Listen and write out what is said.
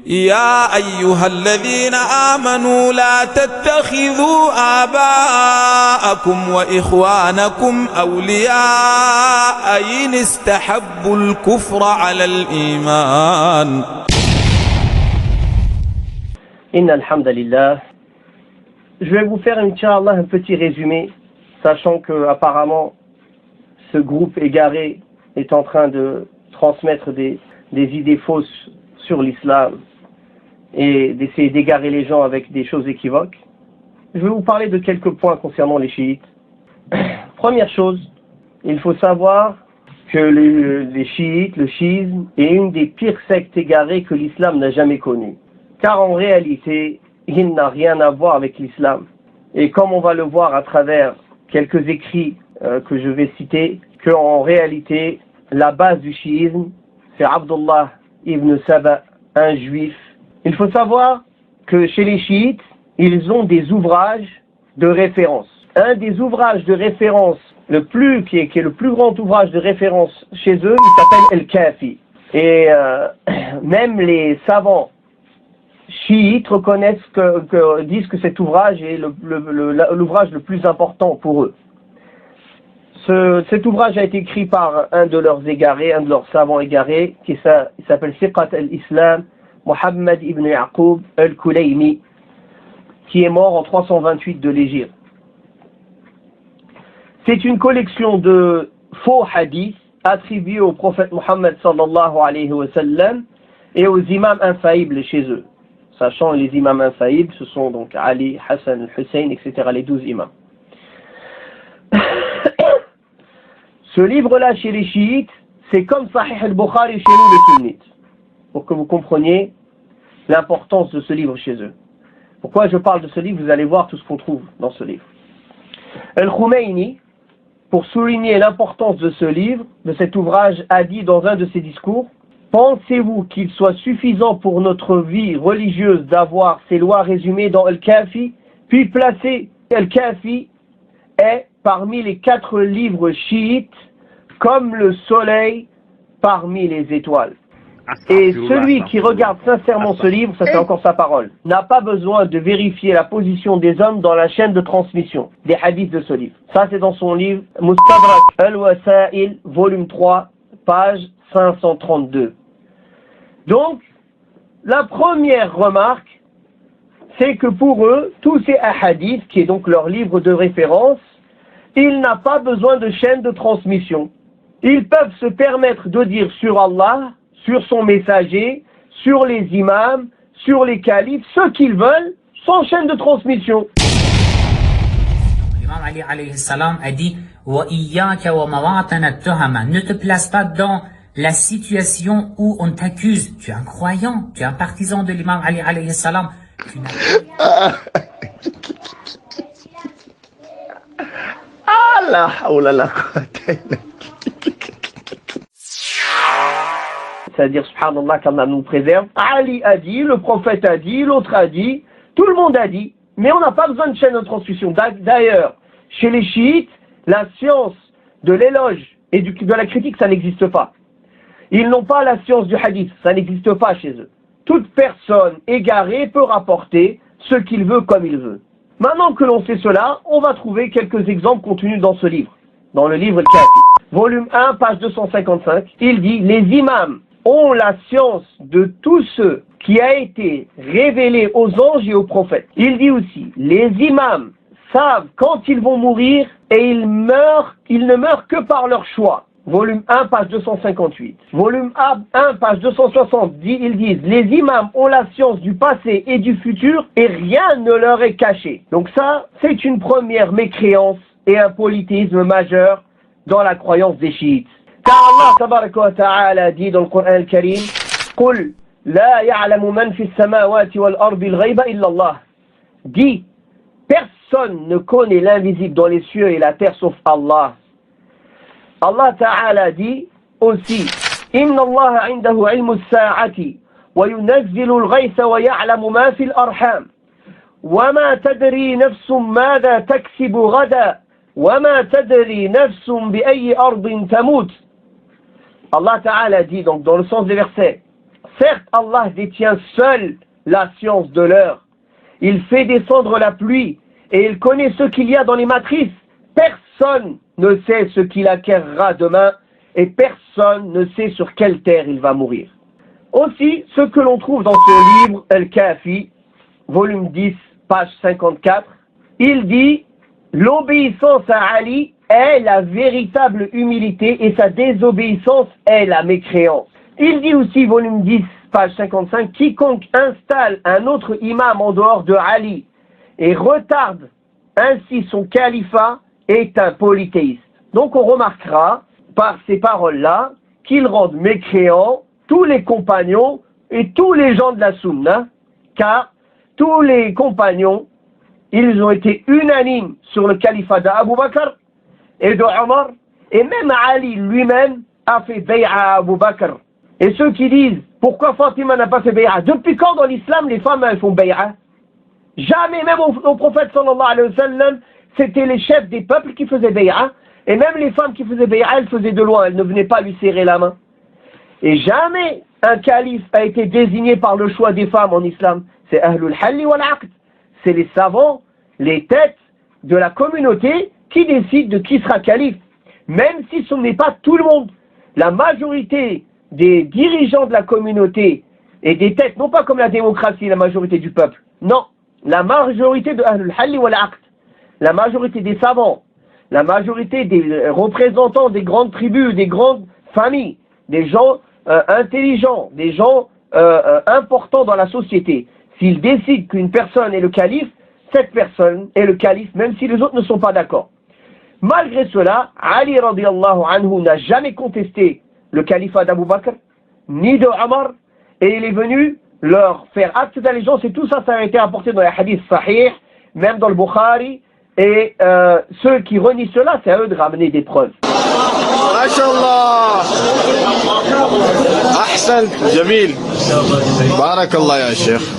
يا أيها الذين آمنوا لا تتخذوا آباءكم وإخوانكم أولياء إن استحبوا الكفر على الإيمان. Inna alhamdulillah. Je vais vous faire, Inch'Allah, un petit résumé, sachant que apparemment ce groupe égaré est en train de transmettre des idées fausses sur l'islam et d'essayer d'égarer les gens avec des choses équivoques. Je vais vous parler de quelques points concernant les chiites. Première chose, il faut savoir que les chiites, le chiisme, est une des pires sectes égarées que l'islam n'a jamais connues. Car en réalité, il n'a rien à voir avec l'islam. Et comme on va le voir à travers quelques écrits que je vais citer, qu'en réalité, la base du chiisme, c'est Abdullah ibn Saba, un juif. Il faut savoir que chez les chiites, ils ont des ouvrages de référence. Un des ouvrages de référence, qui est le plus grand ouvrage de référence chez eux, il s'appelle Al-Kafi. Et même les savants chiites reconnaissent disent que cet ouvrage est l'ouvrage le plus important pour eux. Cet ouvrage a été écrit par un de leurs savants égarés, il s'appelle Siqat al-Islam, Muhammad ibn Yaqub al-Kulaymi, qui est mort en 328 de l'Hégire. C'est une collection de faux hadiths attribués au prophète Muhammad sallallahu alayhi wa sallam et aux imams infaillibles chez eux. Sachant les imams infaillibles, ce sont donc Ali, Hassan, Hussein, etc., les 12 imams. Ce livre-là, chez les chiites, c'est comme Sahih al-Bukhari chez nous, les sunnites. Pour que vous compreniez l'importance de ce livre chez eux. Pourquoi je parle de ce livre? Vous allez voir tout ce qu'on trouve dans ce livre. Al-Khomeini, pour souligner l'importance de ce livre, de cet ouvrage, a dit dans un de ses discours: pensez-vous qu'il soit suffisant pour notre vie religieuse d'avoir ces lois résumées dans Al-Kafi, puis placer Al-Kafi est parmi les 4 livres chiites comme le soleil parmi les étoiles. Et celui qui regarde sincèrement ce livre, ça c'est encore sa parole, n'a pas besoin de vérifier la position des hommes dans la chaîne de transmission des hadiths de ce livre. Ça c'est dans son livre Mustadrak al-Wasa'il, volume 3, page 532. Donc, la première remarque, c'est que pour eux, tous ces hadiths, qui est donc leur livre de référence, il n'a pas besoin de chaîne de transmission. Ils peuvent se permettre de dire sur Allah, sur son messager, sur les imams, sur les califes, ce qu'ils veulent, sans chaîne de transmission. L'imam Ali alayhi salam a dit wa iyyaka wa mawatan at-tuhama, ne te place pas dans la situation où on t'accuse. Tu es un croyant, tu es un partisan de l'imam Ali alayhi salam. Allah, oh là là. C'est-à-dire, subhanallah, qu'Allah nous préserve. Ali a dit, le prophète a dit, l'autre a dit, tout le monde a dit, mais on n'a pas besoin de chaîne de transmission. D'ailleurs, chez les chiites, la science de l'éloge et de la critique, ça n'existe pas. Ils n'ont pas la science du hadith, ça n'existe pas chez eux. Toute personne égarée peut rapporter ce qu'il veut comme il veut. Maintenant que l'on sait cela, on va trouver quelques exemples contenus dans ce livre, dans le livre Al-Kafi. Volume 1, page 255, il dit: les imams ont la science de tout ce qui a été révélé aux anges et aux prophètes. Il dit aussi: les imams savent quand ils vont mourir et ils ne meurent que par leur choix. Volume 1, page 258. Volume 1, page 260, ils disent: les imams ont la science du passé et du futur et rien ne leur est caché. Donc ça, c'est une première mécréance et un polythéisme majeur dans la croyance des chiites. Car Allah tabaraka wa ta'ala dit dans le Coran al-Karim: قُلْ لَا يَعْلَمُ مَنْ فِي السَّمَاوَاتِ وَالْأَرْضِ الْغَيْبَ إِلَّا اللَّهِ. Dit: personne ne connaît l'invisible dans les cieux et la terre sauf Allah. Allah Ta'ala dit aussi: Inna Allah indahu ilmu as-sa'ati wa yunazzilu al-ghaytha wa ya'lamu ma fi al-arham wa ma tadri nafsun madha taksibu ghada wa ma tadri nafsun bi ayyi ardin tamut. Allah Ta'ala dit donc dans le sens des versets: Certes, Allah détient seul la science de l'heure. Il fait descendre la pluie et il connaît ce qu'il y a dans les matrices. Personne ne sait ce qu'il acquérera demain et personne ne sait sur quelle terre il va mourir. Aussi, ce que l'on trouve dans ce livre, Al-Kafi, volume 10, page 54, il dit « L'obéissance à Ali est la véritable humilité et sa désobéissance est la mécréance. » Il dit aussi, volume 10, page 55, « Quiconque installe un autre imam en dehors de Ali et retarde ainsi son califat est un polythéiste. » Donc on remarquera par ces paroles-là qu'ils rendent mécréants tous les compagnons et tous les gens de la Sunna, car tous les compagnons, ils ont été unanimes sur le califat d'Abu Bakr et de Omar, et même Ali lui-même a fait bay'a à Abu Bakr. Et ceux qui disent, pourquoi Fatima n'a pas fait bay'a? Depuis quand dans l'islam les femmes elles font bay'a? Jamais, même au prophète sallallahu alayhi wa sallam, c'était les chefs des peuples qui faisaient bay'a, et même les femmes qui faisaient bay'a, elles faisaient de loin, elles ne venaient pas lui serrer la main. Et jamais un calife a été désigné par le choix des femmes en islam. C'est Ahlul Halli wal Aqd. C'est les savants, les têtes de la communauté qui décident de qui sera calife. Même si ce n'est pas tout le monde. La majorité des dirigeants de la communauté et des têtes, non pas comme la démocratie, la majorité du peuple. Non. La majorité de Ahlul Halli wal Aqd. La majorité des savants. La majorité des représentants des grandes tribus, des grandes familles. Des gens intelligents, des gens importants dans la société. S'ils décident qu'une personne est le calife, cette personne est le calife, même si les autres ne sont pas d'accord. Malgré cela, Ali radiallahu anhu n'a jamais contesté le califat d'Abu Bakr, ni de Omar, et il est venu leur faire acte d'allégeance, et tout ça, ça a été apporté dans les hadiths sahih, même dans le Bukhari, et ceux qui renient cela, c'est à eux de ramener des preuves. ما شاء الله احسنت جميل بارك الله يا شيخ